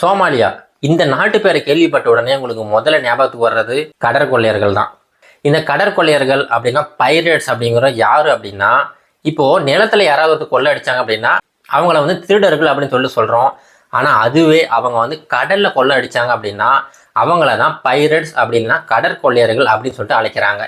Somalia இந்த நாட்டு பேரை கேள்விப்பட்ட உடனே உங்களுக்கு முதல்ல ஞாபகத்துக்கு வர்றது கடற்கொள்ளையர்கள் தான். இந்த கடற்கொள்ளையர்கள் அப்படின்னா பைரேட்ஸ் அப்படிங்கிற யாரு அப்படின்னா, இப்போ நிலத்துல யாராவது கொள்ளை அடிச்சாங்க அப்படின்னா அவங்கள வந்து திருடர்கள் அப்படின்னு சொல்றோம். ஆனா அதுவே அவங்க வந்து கடல்ல கொள்ளை அடிச்சாங்க அப்படின்னா அவங்கள தான் பைரேட்ஸ் அப்படின்னா கடற்கொள்ளையர்கள் அப்படின்னு சொல்லிட்டு அழைக்கிறாங்க.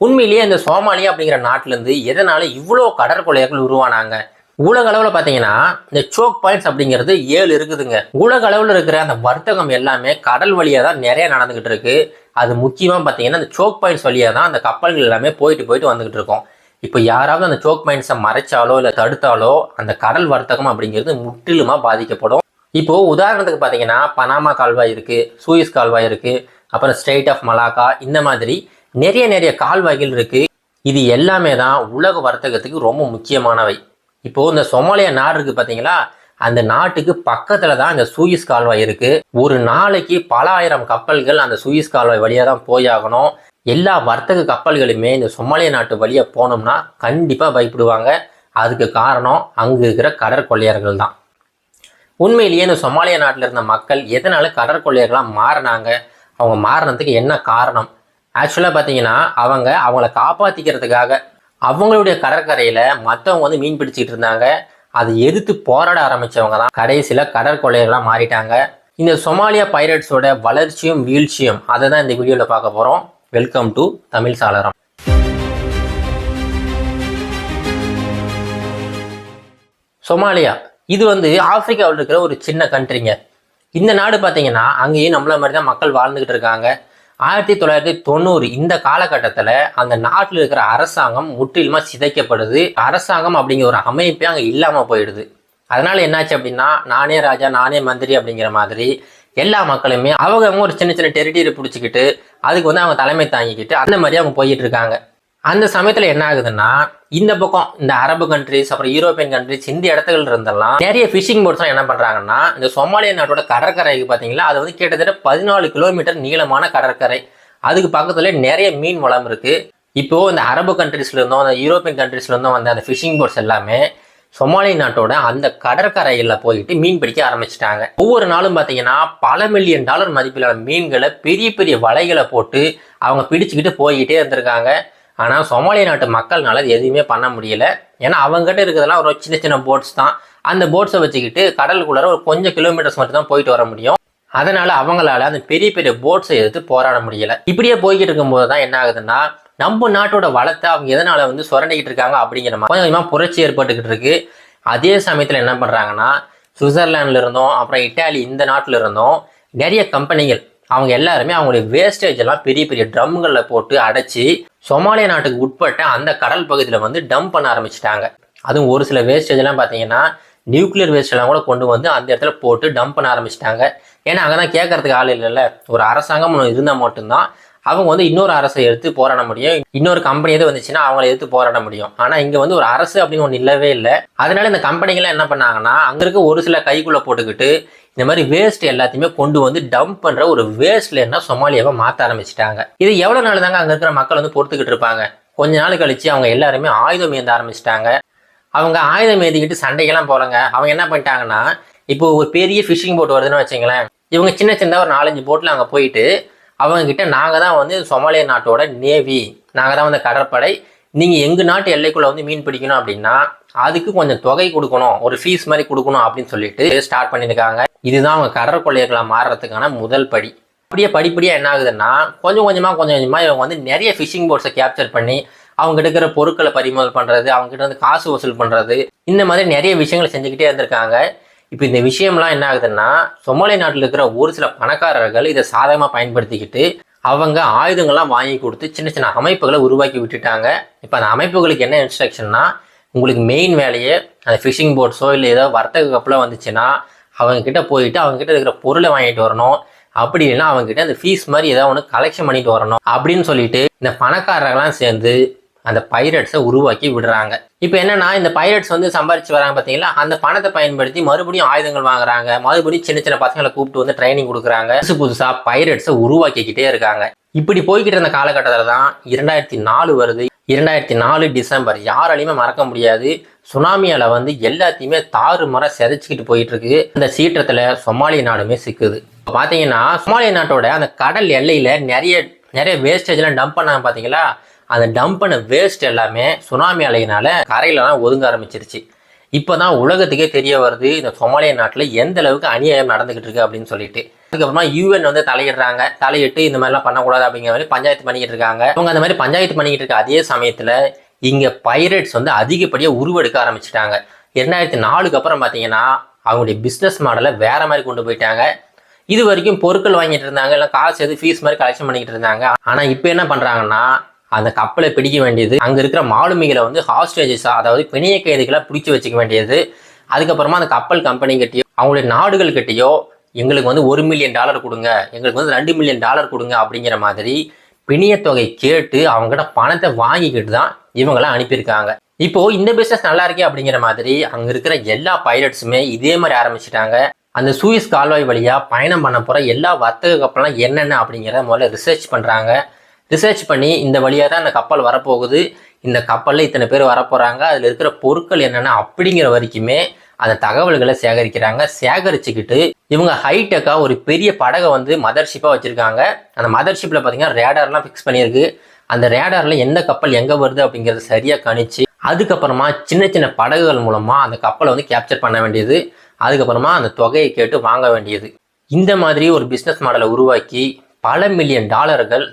உண்மையிலேயே இந்த சோமாலியா அப்படிங்கிற நாட்டுல இருந்து எதனால இவ்வளோ கடற்கொள்ளையர்கள் உருவானாங்க? உலக அளவில் பார்த்தீங்கன்னா இந்த சோக் பாயிண்ட்ஸ் அப்படிங்கிறது 7 இருக்குதுங்க. உலக அளவில் இருக்கிற அந்த வர்த்தகம் எல்லாமே கடல் வழியாக தான் நிறைய நடந்துகிட்டு இருக்கு. அது முக்கியமாக பார்த்தீங்கன்னா இந்த சோக் பாயிண்ட்ஸ் வழியாக தான் அந்த கப்பல்கள் எல்லாமே போயிட்டு வந்துகிட்டு இருக்கோம். இப்போ யாராவது அந்த சோக் பாயிண்ட்ஸை மறைச்சாலோ இல்லை தடுத்தாலோ அந்த கடல் வர்த்தகம் அப்படிங்கிறது முற்றிலுமாக பாதிக்கப்படும். இப்போ உதாரணத்துக்கு பார்த்தீங்கன்னா பனாமா கால்வாய் இருக்கு, சூயிஸ் கால்வாய் இருக்கு, அப்புறம் ஸ்ட்ரெயிட் ஆஃப் மலாக்கா, இந்த மாதிரி நிறைய கால்வாய்கள் இருக்கு. இது எல்லாமே தான் உலக வர்த்தகத்துக்கு ரொம்ப முக்கியமானவை. இப்போ இந்த சோமாலியா நாடு இருக்கு பாத்தீங்களா, அந்த நாட்டுக்கு பக்கத்துல தான் இந்த சூயிஸ் கால்வாய் இருக்கு. ஒரு நாளைக்கு பல ஆயிரம் கப்பல்கள் அந்த சூயிஸ் கால்வாய் வழியா தான் போயாகணும். எல்லா வர்த்தக கப்பல்களுமே இந்த சோமாலியா நாட்டு வழியா போனோம்னா கண்டிப்பா பயப்படுவாங்க. அதுக்கு காரணம் அங்கு இருக்கிற கடற்கொள்ளையர்கள் தான். உண்மையிலேயே இந்த சோமாலியா நாட்டில் இருந்த மக்கள் எதனால கடற்கொள்ளையர்களா மாறினாங்க, அவங்க மாறினதுக்கு என்ன காரணம்? ஆக்சுவலா பாத்தீங்கன்னா அவங்கள காப்பாத்திக்கிறதுக்காக அவங்களுடைய கடற்கரையில மற்றவங்க வந்து மீன் பிடிச்சிட்டு இருந்தாங்க. அதை எதிர்த்து போராட ஆரம்பிச்சவங்க தான் கடைசியில கடற்கொள்ளையர்களாக மாறிட்டாங்க. இந்த சோமாலியா பைரேட்ஸோட வளர்ச்சியும் வீழ்ச்சியும் அதை தான் இந்த வீடியோவில் பார்க்க போகிறோம். வெல்கம் டு தமிழ் சாளரம். சோமாலியா இது வந்து ஆப்பிரிக்காவில் இருக்கிற ஒரு சின்ன கண்ட்ரிங்க. இந்த நாடு பார்த்தீங்கன்னா அங்கேயும் நம்மள மாதிரி தான் மக்கள் வாழ்ந்துகிட்டு இருக்காங்க. 1990 இந்த காலகட்டத்தில் அந்த நாட்டில் இருக்கிற அரசாங்கம் முற்றிலுமாக சிதைக்கப்படுது. அரசாங்கம் அப்படிங்கிற ஒரு அமைப்பே அங்கே இல்லாமல் போயிடுது. அதனால என்னாச்சு அப்படின்னா நானே ராஜா நானே மந்திரி அப்படிங்கிற மாதிரி எல்லா மக்களுமே அவங்க ஒரு சின்ன டெரிட்டரி பிடிச்சிக்கிட்டு அதுக்கு வந்து அவங்க தலைமை தாங்கிக்கிட்டு அந்த மாதிரி அவங்க போயிட்டு இருக்காங்க. அந்த சமயத்தில் என்ன ஆகுதுன்னா இந்த பக்கம் இந்த அரபு கண்ட்ரிஸ் அப்புறம் யூரோப்பியன் கண்ட்ரிஸ் இந்த இடத்துல இருந்தெல்லாம் நிறைய ஃபிஷிங் போட்ஸ்லாம் என்ன பண்ணுறாங்கன்னா இந்த சோமாலியா நாட்டோட கடற்கரைக்கு பார்த்தீங்களா, அது வந்து கிட்டத்தட்ட 14 கிலோமீட்டர் நீளமான கடற்கரை. அதுக்கு பக்கத்துல நிறைய மீன் வளம் இருக்கு. இப்போ இந்த அரபு கண்ட்ரிஸ்ல இருந்தோம் அந்த யூரோப்பியன் கண்ட்ரிஸ்ல இருந்தோம் வந்த அந்த ஃபிஷிங் போட்ஸ் எல்லாமே சோமாலியா நாட்டோட அந்த கடற்கரையில் போயிட்டு மீன் பிடிக்க ஆரம்பிச்சிட்டாங்க. ஒவ்வொரு நாளும் பார்த்தீங்கன்னா பல $1 மில்லியன் மதிப்பிலான மீன்களை பெரிய வலைகளை போட்டு அவங்க பிடிச்சிக்கிட்டு போய்கிட்டே இருந்திருக்காங்க. ஆனால் சோமாலியா நாட்டு மக்கள்னால அது எதுவுமே பண்ண முடியல. ஏன்னா அவங்ககிட்ட இருக்கிறதெல்லாம் ஒரு சின்ன போட்ஸ் தான். அந்த போட்ஸை வச்சுக்கிட்டு கடலுக்குள்ளார ஒரு கொஞ்சம் கிலோமீட்டர்ஸ் மட்டும் தான் போயிட்டு வர முடியும். அதனால அவங்களால அந்த பெரிய போட்ஸை எடுத்து போராட முடியல. இப்படியே போய்கிட்டு இருக்கும்போது தான் என்ன ஆகுதுன்னா நம்ம நாட்டோட வளத்தை அவங்க எதனால வந்து சுரண்டிக்கிட்டு இருக்காங்க அப்படிங்கிற மாதிரி கொஞ்சமாக புரட்சி ஏற்பட்டுக்கிட்டு இருக்கு. அதே சமயத்தில் என்ன பண்ணுறாங்கன்னா சுவிட்சர்லாண்டில் இருந்தோம் அப்புறம் இட்டாலி இந்த நாட்டில் இருந்தோம் நிறைய கம்பெனிகள் அவங்க எல்லாருமே அவங்களுடைய வேஸ்டேஜ் எல்லாம் பெரிய ட்ரம்களில் போட்டு அடைச்சி சோமாலியா நாட்டுக்கு உட்பட்ட அந்த கடல் பகுதியில் வந்து டம்ப் பண்ண ஆரம்பிச்சிட்டாங்க. அதுவும் ஒரு சில வேஸ்டேஜ் எல்லாம் பார்த்தீங்கன்னா நியூக்ளியர் வேஸ்ட் எல்லாம் கூட கொண்டு வந்து அந்த இடத்துல போட்டு டம்ப் பண்ண ஆரம்பிச்சிட்டாங்க. ஏன்னா அங்கே தான் கேட்கறதுக்கு ஆள் இல்லைல்ல. ஒரு அரசாங்கம் ஒன்று இருந்தால் மட்டும்தான் அவங்க வந்து இன்னொரு அரசை எடுத்து போராட முடியும். இன்னொரு கம்பெனி எது வந்துச்சுன்னா அவங்கள எடுத்து போராட முடியும். ஆனால் இங்கே வந்து ஒரு அரசு அப்படின்னு ஒன்று இல்லவே இல்லை. அதனால இந்த கம்பெனிகள்லாம் என்ன பண்ணாங்கன்னா அங்கே இருக்க ஒரு சில கைக்குள்ளே போட்டுக்கிட்டு இந்த மாதிரி வேஸ்ட் எல்லாத்தையுமே கொண்டு வந்து டம்ப் பண்ணுற ஒரு வேஸ்ட் லேன்னா சோமாலியாவை மாற்ற ஆரம்பிச்சிட்டாங்க. இது எவ்வளோ நாள் தாங்க அங்கே இருக்கிற மக்கள் வந்து பொறுத்துக்கிட்டு இருப்பாங்க? கொஞ்ச நாள் கழிச்சு அவங்க எல்லாருமே ஆயுதம் ஏந்த ஆரம்பிச்சிட்டாங்க. அவங்க ஆயுதம் ஏந்திக்கிட்டு சண்டைக்கெல்லாம் போலங்க. அவங்க என்ன பண்ணிட்டாங்கன்னா இப்போ ஒரு பெரிய ஃபிஷிங் போட் வருதுன்னு வச்சுங்களேன், இவங்க சின்ன ஒரு 4-5 போட்டில் அங்கே போயிட்டு அவங்க கிட்ட நாங்கள் தான் வந்து சோமாலியா நாட்டோட நேவி, நாங்கள் தான் வந்து கடற்படை, நீங்கள் எங்கள் நாட்டு எல்லைக்குள்ளே வந்து மீன் பிடிக்கணும் அப்படின்னா அதுக்கு கொஞ்சம் தொகை கொடுக்கணும், ஒரு ஃபீஸ் மாதிரி கொடுக்கணும் அப்படின்னு சொல்லிட்டு ஸ்டார்ட் பண்ணியிருக்காங்க. இதுதான் அவங்க கடற்கொள்ளையர்களாக மாறுறதுக்கான முதல் படி. அப்படியே படிப்படியாக என்ன ஆகுதுன்னா கொஞ்சம் கொஞ்சமாக இவங்க வந்து நிறைய ஃபிஷிங் போட்ஸை கேப்சர் பண்ணி அவங்க இருக்கிற பொருட்களை பறிமுதல் பண்ணுறது, அவங்ககிட்ட வந்து காசு வசூல் பண்ணுறது, இந்த மாதிரி நிறைய விஷயங்களை செஞ்சுக்கிட்டே இருந்திருக்காங்க. இப்போ இந்த விஷயம்லாம் என்ன ஆகுதுன்னா சோமாலியா நாட்டில் இருக்கிற ஒரு சில பணக்காரர்கள் இதை சாதகமாக பயன்படுத்திக்கிட்டு அவங்க ஆயுதங்கள்லாம் வாங்கி கொடுத்து சின்ன அமைப்புகளை உருவாக்கி விட்டுட்டாங்க. இப்போ அந்த அமைப்புகளுக்கு என்ன இன்ஸ்ட்ரக்ஷன்னா உங்களுக்கு மெயின் வேலையே அந்த ஃபிஷிங் போட்ஸோ இல்லை ஏதோ வர்த்தக கப்பலோ வந்துச்சுன்னா அவங்கக்கிட்ட போயிட்டு அவங்ககிட்ட இருக்கிற பொருளை வாங்கிட்டு வரணும், அப்படி இல்லைன்னா அவங்ககிட்ட அந்த ஃபீஸ் மாதிரி ஏதோ ஒன்று கலெக்ஷன் பண்ணிட்டு வரணும் அப்படின்னு சொல்லிட்டு இந்த பணக்காரர்கள்லாம் சேர்ந்து அந்த பைரட்ஸை உருவாக்கி விடுறாங்க. இப்போ என்னன்னா இந்த பைரட்ஸ் வந்து சம்பாரிச்சு வராங்க பார்த்தீங்களா, அந்த பணத்தை பயன்படுத்தி மறுபடியும் ஆயுதங்கள் வாங்குறாங்க, மறுபடியும் சின்ன பசங்களை கூப்பிட்டு வந்து ட்ரைனிங் கொடுக்குறாங்க, புதுசாக பைரட்ஸை உருவாக்கிக்கிட்டே இருக்காங்க. இப்படி போய்கிட்டு இருந்த காலகட்டத்தில் தான் 2004 வருது. 2004 டிசம்பர் யாராலையுமே மறக்க முடியாது. சுனாமியால வந்து எல்லாத்தையுமே தாறுமாற சிதைச்சிக்கிட்டு போயிட்டு இருக்கு. அந்த சீற்றத்துல சொமாலிய நாடுமே சிக்குது. பாத்தீங்கன்னா சொமாலிய நாட்டோட அந்த கடல் எல்லையில நிறைய வேஸ்டேஜ் எல்லாம் டம்ப் பண்ணாங்க பாத்தீங்களா. அந்த டம்ப் பண்ண வேஸ்ட் எல்லாமே சுனாமி அலையினால கரையிலலாம் ஒதுங்க ஆரம்பிச்சிருச்சு. இப்போதான் உலகத்துக்கே தெரிய வருது இந்த சொமாலியா நாட்டில் எந்த அளவுக்கு அநியாயம் நடந்துகிட்டு இருக்கு அப்படின்னு சொல்லிட்டு. அதுக்கப்புறமா யூஎன் வந்து தலையிட்டு இந்த மாதிரிலாம் பண்ணக்கூடாது அப்படிங்கிற மாதிரி பஞ்சாயத்து பண்ணிக்கிட்டு இருக்காங்க. அவங்க அந்த மாதிரி பஞ்சாயத்து பண்ணிக்கிட்டு இருக்க அதே சமயத்தில் இங்கே பைரேட்ஸ் வந்து அதிகப்படியாக உருவெடுக்க ஆரம்பிச்சிட்டாங்க. 2004 அப்புறம் பார்த்தீங்கன்னா அவங்களுடைய பிஸ்னஸ் மாடலை வேற மாதிரி கொண்டு போயிட்டாங்க. இது வரைக்கும் பொருட்கள் வாங்கிட்டு இருந்தாங்க, இல்லை காசு எது ஃபீஸ் மாதிரி கலெக்ஷன் பண்ணிக்கிட்டு இருந்தாங்க. ஆனால் இப்போ என்ன பண்ணுறாங்கன்னா அந்த கப்பலை பிடிக்க வேண்டியது, அங்கே இருக்கிற மாலுமிகளை வந்து ஹாஸ்டேஜஸாக, அதாவது பிணைய கைதிகளாக பிடிச்சி வச்சுக்க வேண்டியது. அதுக்கப்புறமா அந்த கப்பல் கம்பெனிக்கிட்டையோ அவங்களுடைய நாடுகள்கிட்டையோ எங்களுக்கு வந்து $1 மில்லியன் கொடுங்க, எங்களுக்கு வந்து $2 மில்லியன் கொடுங்க அப்படிங்கிற மாதிரி பிணைய தொகை கேட்டு அவங்ககிட்ட பணத்தை வாங்கிக்கிட்டு தான் இவங்களாம் அனுப்பியிருக்காங்க. இப்போ இந்த பிஸ்னஸ் நல்லா இருக்கே அப்படிங்கிற மாதிரி அங்கே இருக்கிற எல்லா பைலட்ஸுமே இதே மாதிரி ஆரம்பிச்சிட்டாங்க. அந்த சூயஸ் கால்வாய் வழியாக பயணம் பண்ண போகிற எல்லா வர்த்தக கப்பலாம் என்னென்ன அப்படிங்கிறத முதல்ல ரிசர்ச் பண்ணுறாங்க. ரிசர்ச் பண்ணி இந்த வழியாக தான் அந்த கப்பல் வரப்போகுது, இந்த கப்பலில் இத்தனை பேர் வரப்போகிறாங்க, அதில் இருக்கிற பொருட்கள் என்னென்ன அப்படிங்கிற வரைக்குமே அந்த தகவல்களை சேகரிக்கிறாங்க. சேகரிச்சுக்கிட்டு இவங்க ஹைடெக்காக ஒரு பெரிய படகை வந்து மதர்ஷிப்பாக வச்சுருக்காங்க. அந்த மதர்ஷிப்பில் பார்த்தீங்கன்னா ரேடார்லாம் ஃபிக்ஸ் பண்ணியிருக்கு. அந்த ரேடாரில் எந்த கப்பல் எங்கே வருது அப்படிங்கிறத சரியாக கணிச்சு அதுக்கப்புறமா சின்ன சின்ன படகுகள் மூலமாக அந்த கப்பலை வந்து கேப்சர் பண்ண வேண்டியது. அதுக்கப்புறமா அந்த தொகையை கேட்டு வாங்க வேண்டியது. இந்த மாதிரி ஒரு பிஸ்னஸ் மாடலை உருவாக்கி பல மில்லியன் டாலர்கள்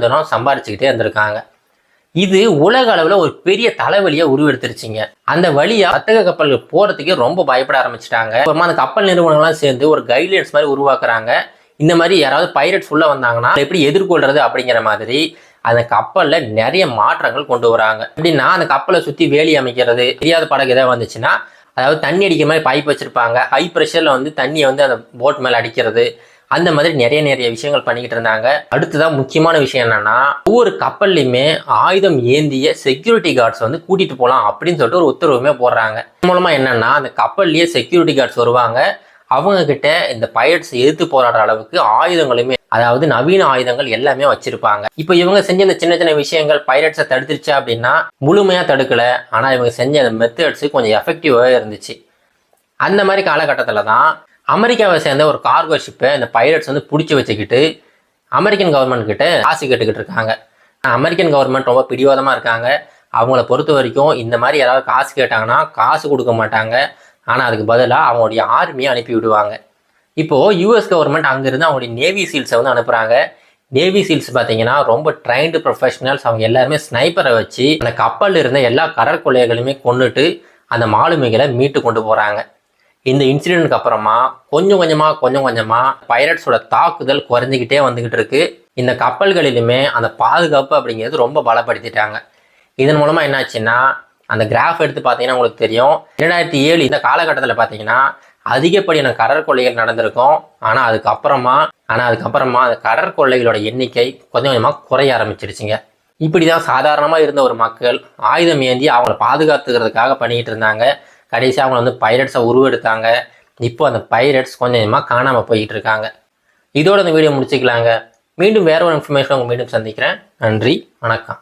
தினம் சம்பாரிச்சுக்கிட்டே இருந்திருக்காங்க. இது உலக அளவில் ஒரு பெரிய தலைவலியை உருவெடுத்துருச்சுங்க. அந்த வழியாக வர்த்தக கப்பல்கள் போகிறதுக்கே ரொம்ப பயப்பட ஆரம்பிச்சிட்டாங்க. அப்புறமா அந்த கப்பல் நிறுவனங்கள்லாம் சேர்ந்து ஒரு கைட்லைன்ஸ் மாதிரி உருவாக்குறாங்க. இந்த மாதிரி யாராவது பைரட்ஸ் உள்ள வந்தாங்கன்னா எப்படி எதிர்கொள்றது அப்படிங்கிற மாதிரி அந்த கப்பலில் நிறைய மாற்றங்கள் கொண்டு வராங்க. எப்படின்னா அந்த கப்பலை சுற்றி வேலி அமைக்கிறது, தெரியாத படகு ஏதாவது வந்துச்சுன்னா அதாவது தண்ணி அடிக்கிற மாதிரி பைப் வச்சுருப்பாங்க, ஹை ப்ரெஷரில் வந்து தண்ணியை வந்து அந்த போட் மேலே அடிக்கிறது, அந்த மாதிரி நிறைய விஷயங்கள் பண்ணிக்கிட்டு இருந்தாங்க. அடுத்ததான் முக்கியமான விஷயம் என்னன்னா, ஒவ்வொரு கப்பல்லையுமே ஆயுதம் ஏந்திய செக்யூரிட்டி கார்ட்ஸ் வந்து கூட்டிட்டு போகலாம் அப்படின்னு சொல்லிட்டு ஒரு உத்தரவுமே போடுறாங்க. மூலமா என்னன்னா அந்த கப்பல்லையே செக்யூரிட்டி கார்ட்ஸ் வருவாங்க. அவங்க கிட்ட இந்த பைரட்ஸ் எதிர்த்து போராடுற அளவுக்கு ஆயுதங்களுமே, அதாவது நவீன ஆயுதங்கள் எல்லாமே வச்சிருப்பாங்க. இப்போ இவங்க செஞ்ச இந்த சின்ன விஷயங்கள் பைரட்ஸை தடுத்துருச்சா அப்படின்னா முழுமையா தடுக்கல. ஆனா இவங்க செஞ்ச அந்த மெத்தட்ஸ் கொஞ்சம் எஃபெக்டிவாகவே இருந்துச்சு. அந்த மாதிரி காலகட்டத்தில் தான் அமெரிக்காவை சேர்ந்த ஒரு கார்கோ ஷிப்பை இந்த பைரட்ஸ் வந்து பிடிச்சி வச்சுக்கிட்டு அமெரிக்கன் கவர்மெண்ட் கிட்ட காசு கேட்டுக்கிட்டு இருக்காங்க. அமெரிக்கன் கவர்மெண்ட் ரொம்ப பிடிவாதமாக இருக்காங்க. அவங்கள பொறுத்த வரைக்கும் இந்த மாதிரி யாராவது காசு கேட்டாங்கன்னா காசு கொடுக்க மாட்டாங்க. ஆனால் அதுக்கு பதிலாக அவங்களுடைய ஆர்மியை அனுப்பி விடுவாங்க. இப்போது யூஎஸ் கவர்மெண்ட் அங்கேருந்து அவங்களுடைய நேவி சீல்ஸை வந்து அனுப்புகிறாங்க. நேவி சீல்ஸ் பார்த்தீங்கன்னா ரொம்ப ட்ரைன்டு ப்ரொஃபஷனல்ஸ். அவங்க எல்லாருமே ஸ்னைப்பரை வச்சு அந்த கப்பலில் இருந்த எல்லா கடற்கொள்ளைகளையுமே கொண்டுட்டு அந்த மாலுமிகளை மீட்டு கொண்டு போகிறாங்க. இந்த இன்சிடென்ட்க்கு அப்புறமா கொஞ்சம் கொஞ்சமாக பைரட்ஸோட தாக்குதல் குறைஞ்சிக்கிட்டே வந்துகிட்டு இருக்கு. இந்த கப்பல்களிலுமே அந்த பாதுகாப்பு அப்படிங்கிறது ரொம்ப பலப்படுத்திட்டாங்க. இதன் மூலமாக என்னாச்சுன்னா அந்த கிராஃப் எடுத்து பார்த்தீங்கன்னா உங்களுக்கு தெரியும், 2007 இந்த காலகட்டத்தில் பார்த்தீங்கன்னா அதிகப்படியான கடற்கொள்ளைகள் நடந்திருக்கும். ஆனால் அதுக்கப்புறமா அந்த கடற்கொள்ளைகளோட எண்ணிக்கை கொஞ்சமாக குறைய ஆரம்பிச்சிருச்சுங்க. இப்படி தான் சாதாரணமாக இருந்த ஒரு மக்கள் ஆயுதம் ஏந்தி அவங்கள பாதுகாத்துக்கிறதுக்காக பண்ணிக்கிட்டு இருந்தாங்க. கடைசியாக அவங்க வந்து பைரட்ஸை உருவெடுத்தாங்க. இப்போ அந்த பைரட்ஸ் கொஞ்சமாக காணாமல் போய்கிட்டு இருக்காங்க. இதோட இந்த வீடியோ முடிச்சுக்கலாங்க. மீண்டும் வேற ஒரு இன்ஃபர்மேஷன் உங்க மீண்டும் சந்திக்கிறேன். நன்றி, வணக்கம்.